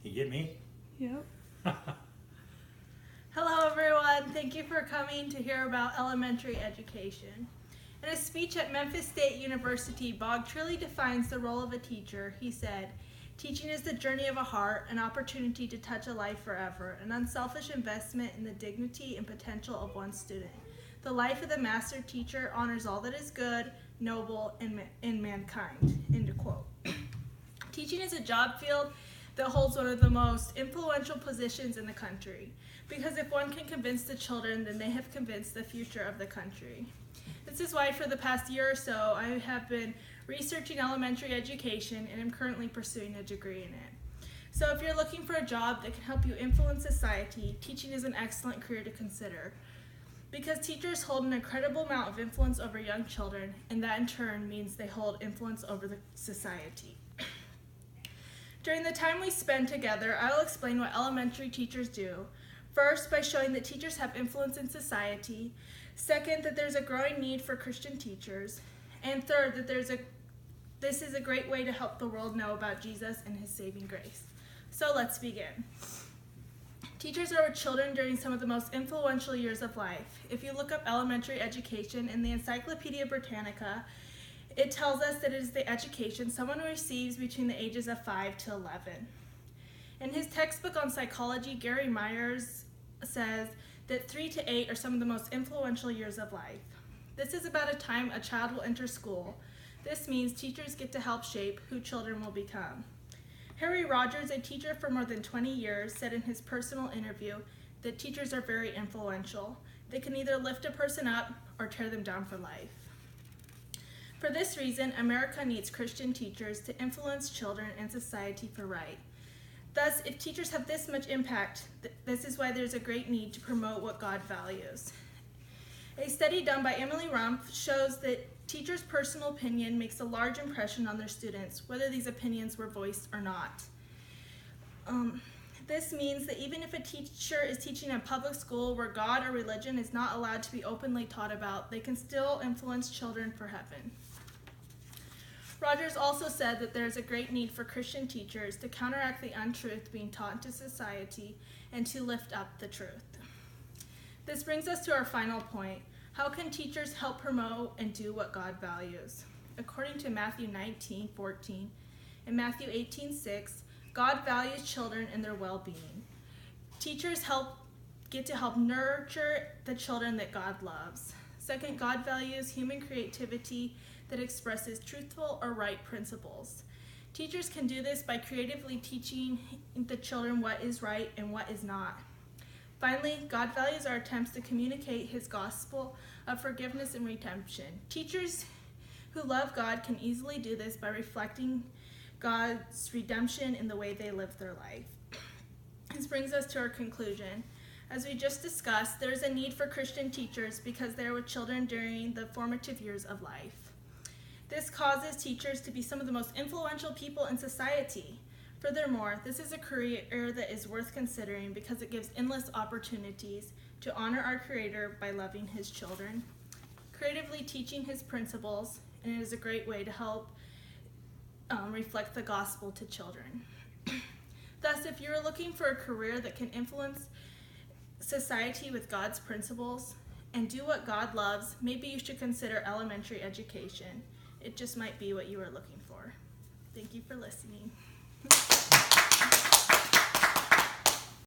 You get me? Yep. Hello everyone, thank you for coming to hear about elementary education. In a speech at Memphis State University, Bog truly defines the role of a teacher. He said, "Teaching is the journey of a heart, an opportunity to touch a life forever, an unselfish investment in the dignity and potential of one student. The life of the master teacher honors all that is good, noble, and in mankind." End of quote. Teaching is a job field that holds one of the most influential positions in the country, because if one can convince the children, then they have convinced the future of the country. This is why for the past year or so I have been researching elementary education and am currently pursuing a degree in it. So if you're looking for a job that can help you influence society, teaching is an excellent career to consider, because teachers hold an incredible amount of influence over young children, and that in turn means they hold influence over the society. During the time we spend together, I will explain what elementary teachers do. First, by showing that teachers have influence in society. Second, that there's a growing need for Christian teachers. And third, that this is a great way to help the world know about Jesus and his saving grace. So let's begin. Teachers are with children during some of the most influential years of life. If you look up elementary education in the Encyclopedia Britannica, it tells us that it is the education someone receives between the ages of 5 to 11. In his textbook on psychology, Gary Myers says that 3 to 8 are some of the most influential years of life. This is about a time a child will enter school. This means teachers get to help shape who children will become. Harry Rogers, a teacher for more than 20 years, said in his personal interview that teachers are very influential. They can either lift a person up or tear them down for life. For this reason, America needs Christian teachers to influence children and society for right. Thus, if teachers have this much impact, this is why there's a great need to promote what God values. A study done by Emily Rumpf shows that teachers' personal opinion makes a large impression on their students, whether these opinions were voiced or not. This means that even if a teacher is teaching in a public school where God or religion is not allowed to be openly taught about, they can still influence children for heaven. Rogers also said that there is a great need for Christian teachers to counteract the untruth being taught into society and to lift up the truth. This brings us to our final point. How can teachers help promote and do what God values? According to Matthew 19:14 and Matthew 18:6, God values children and their well-being. Teachers get to help nurture the children that God loves. Second, God values human creativity that expresses truthful or right principles. Teachers can do this by creatively teaching the children what is right and what is not. Finally, God values our attempts to communicate his gospel of forgiveness and redemption. Teachers who love God can easily do this by reflecting God's redemption in the way they live their life. This brings us to our conclusion. As we just discussed, there is a need for Christian teachers because they are with children during the formative years of life. This causes teachers to be some of the most influential people in society. Furthermore, this is a career that is worth considering because it gives endless opportunities to honor our Creator by loving his children, creatively teaching his principles, and it is a great way to help reflect the gospel to children. Thus, if you're looking for a career that can influence society with God's principles and do what God loves, maybe you should consider elementary education. It just might be what you are looking for. Thank you for listening.